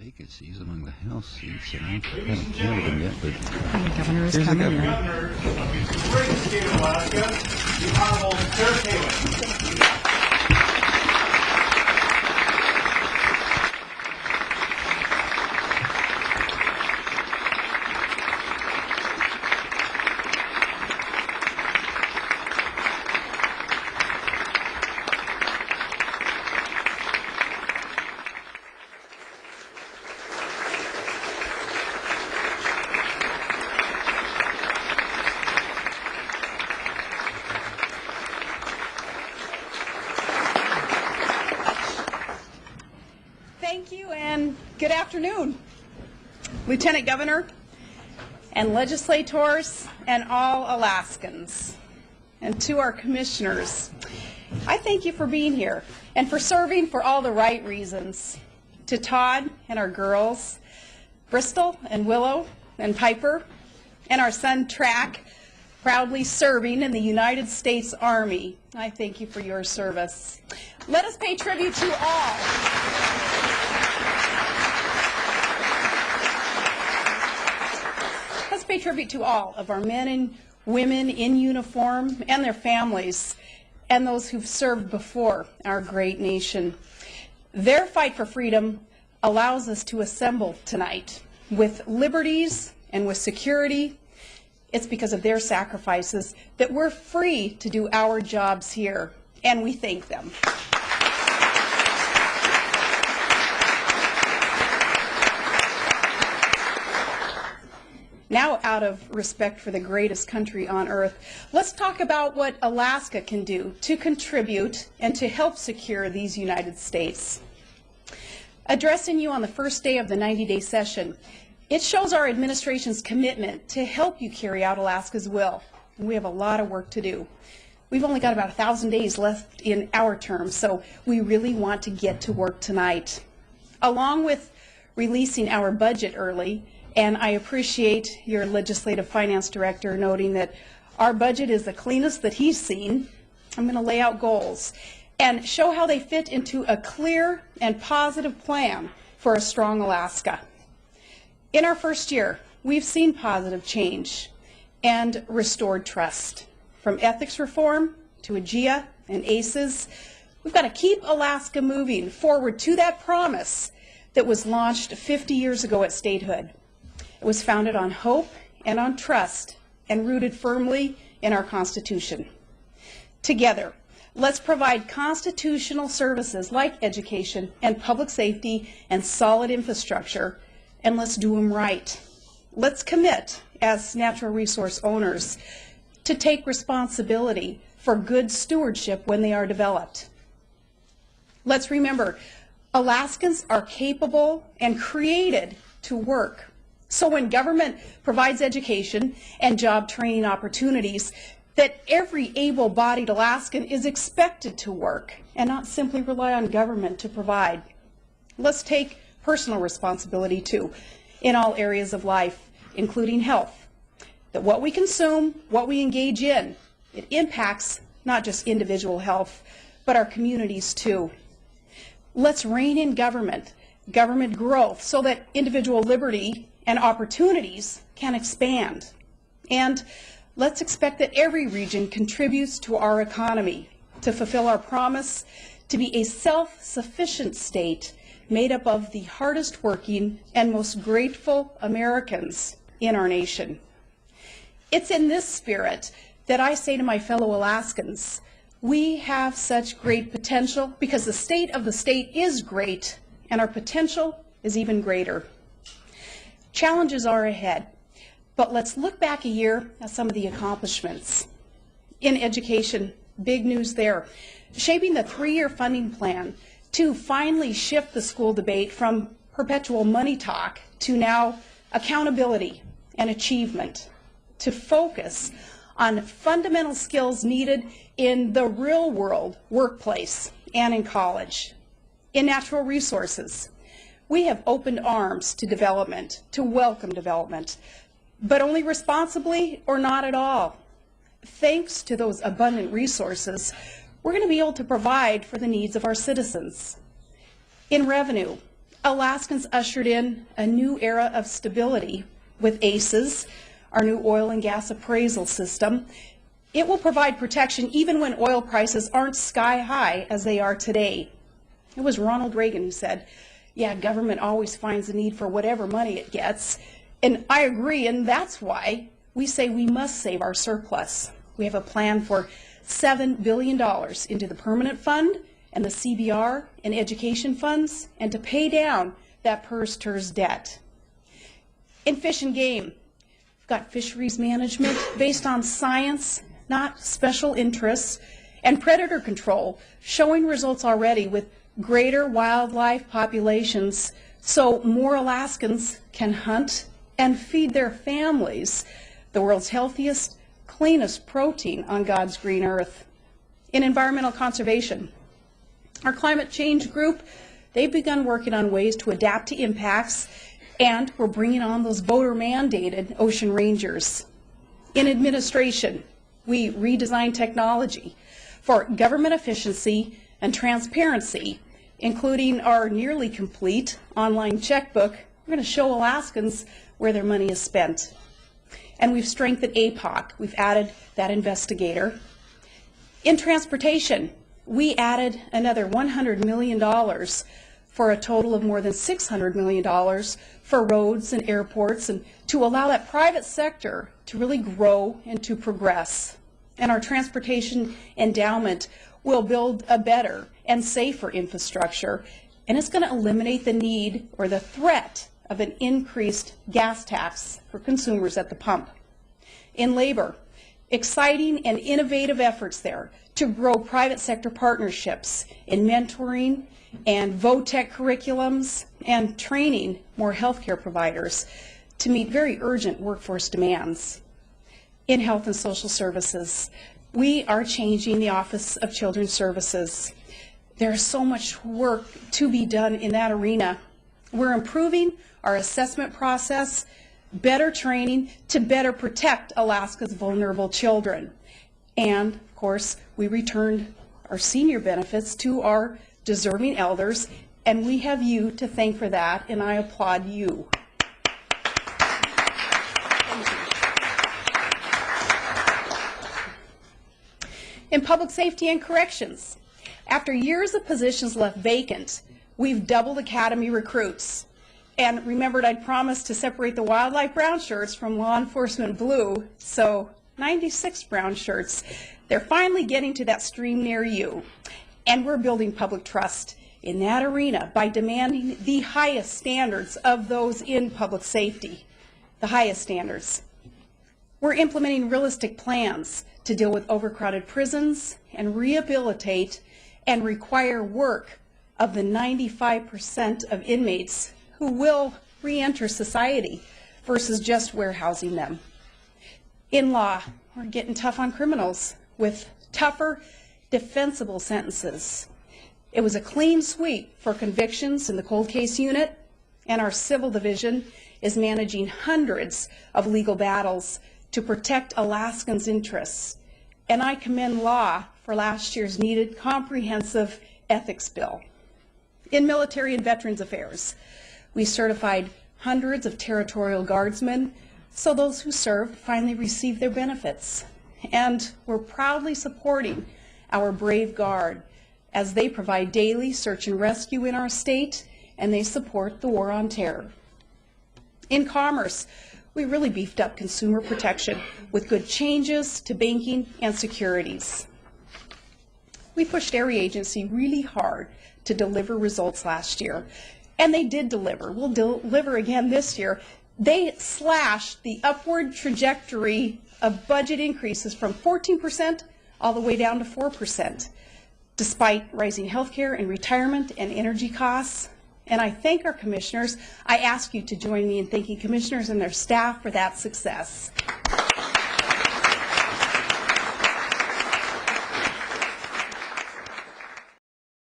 vacant seats among the House seats, and I haven't counted them yet, but The governor is here's the coming. governor. Governor of the great state of Alaska, the Honorable Sarah Palin. Thank you and good afternoon, Lieutenant Governor and legislators and all Alaskans. And to our commissioners, I thank you for being here and for serving for all the right reasons. To Todd and our girls, Bristol and Willow and Piper, and our son Track, proudly serving in the United States Army, I thank you for your service. Let us pay tribute to all. Let's pay tribute to all of our men and women in uniform and their families and those who've served before our great nation. Their fight for freedom allows us to assemble tonight with liberties and with security. It's because of their sacrifices that we're free to do our jobs here, and we thank them. Now, out of respect for the greatest country on earth, let's talk about what Alaska can do to contribute and to help secure these United States. Addressing you on the first day of the 90-day session, it shows our administration's commitment to help you carry out Alaska's will. And we have a lot of work to do. We've only got about 1,000 days left in our term, so we really want to get to work tonight. Along with releasing our budget early, and I appreciate your legislative finance director noting that our budget is the cleanest that he's seen. I'm going to lay out goals and show how they fit into a clear and positive plan for a strong Alaska. In our first year, we've seen positive change and restored trust. From ethics reform to AGIA and ACES, we've got to keep Alaska moving forward to that promise that was launched 50 years ago at statehood. It was founded on hope and on trust and rooted firmly in our Constitution. Together, let's provide constitutional services like education and public safety and solid infrastructure, and let's do them right. Let's commit as natural resource owners to take responsibility for good stewardship when they are developed. Let's remember, Alaskans are capable and created to work. So when government provides education and job training opportunities, that every able-bodied Alaskan is expected to work and not simply rely on government to provide. Let's take personal responsibility too in all areas of life, including health. That what we consume, what we engage in, it impacts not just individual health, but our communities too. Let's rein in government growth, so that individual liberty and opportunities can expand. And let's expect that every region contributes to our economy to fulfill our promise to be a self-sufficient state made up of the hardest working and most grateful Americans in our nation. It's in this spirit that I say to my fellow Alaskans, we have such great potential because the state of the state is great and our potential is even greater. Challenges are ahead, but let's look back a year at some of the accomplishments. In education, big news there, shaping the 3-year funding plan to finally shift the school debate from perpetual money talk to now accountability and achievement, to focus on fundamental skills needed in the real world workplace and in college. In natural resources, we have opened arms to development, to welcome development, but only responsibly or not at all. Thanks to those abundant resources, we're going to be able to provide for the needs of our citizens. In revenue, Alaskans ushered in a new era of stability with ACES, our new oil and gas appraisal system. It will provide protection even when oil prices aren't sky high as they are today. It was Ronald Reagan who said, yeah, government always finds a need for whatever money it gets. And I agree, and that's why we say we must save our surplus. We have a plan for $7 billion into the permanent fund and the CBR and education funds, and to pay down that PERS-TERS debt. In fish and game, we've got fisheries management based on science, not special interests, and predator control, showing results already with greater wildlife populations so more Alaskans can hunt and feed their families the world's healthiest, cleanest protein on God's green earth. In environmental conservation, our climate change group, they've begun working on ways to adapt to impacts, and we're bringing on those voter-mandated ocean rangers. In administration, we redesigned technology for government efficiency and transparency, including our nearly complete online checkbook. We're going to show Alaskans where their money is spent. And we've strengthened APOC. We've added that investigator. In transportation, we added another $100 million for a total of more than $600 million for roads and airports, and to allow that private sector to really grow and to progress. And our transportation endowment will build a better and safer infrastructure, and it's going to eliminate the need or the threat of an increased gas tax for consumers at the pump. In labor, exciting and innovative efforts there to grow private sector partnerships in mentoring and VOTEC curriculums and training more healthcare providers to meet very urgent workforce demands. In health and social services, we are changing the Office of Children's Services. There's so much work to be done in that arena. We're improving our assessment process, better training to better protect Alaska's vulnerable children. And, of course, we returned our senior benefits to our deserving elders, and we have you to thank for that, and I applaud you. In public safety and corrections, after years of positions left vacant, we've doubled academy recruits. And remembered I'd promised to separate the wildlife brown shirts from law enforcement blue, so 96 brown shirts. They're finally getting to that stream near you. And we're building public trust in that arena by demanding the highest standards of those in public safety, the highest standards. We're implementing realistic plans to deal with overcrowded prisons and rehabilitate and require work of the 95% of inmates who will re-enter society versus just warehousing them. In law, we're getting tough on criminals with tougher, defensible sentences. It was a clean sweep for convictions in the cold case unit, and our civil division is managing hundreds of legal battles to protect Alaskans' interests. And I commend law for last year's needed comprehensive ethics bill. In military and veterans affairs, we certified hundreds of territorial guardsmen so those who served finally received their benefits. And we're proudly supporting our brave Guard as they provide daily search and rescue in our state, and they support the war on terror. In commerce, we really beefed up consumer protection with good changes to banking and securities. We pushed every agency really hard to deliver results last year, and they did deliver. We'll deliver again this year. They slashed the upward trajectory of budget increases from 14% all the way down to 4%, despite rising healthcare and retirement and energy costs. And I thank our commissioners. I ask you to join me in thanking commissioners and their staff for that success.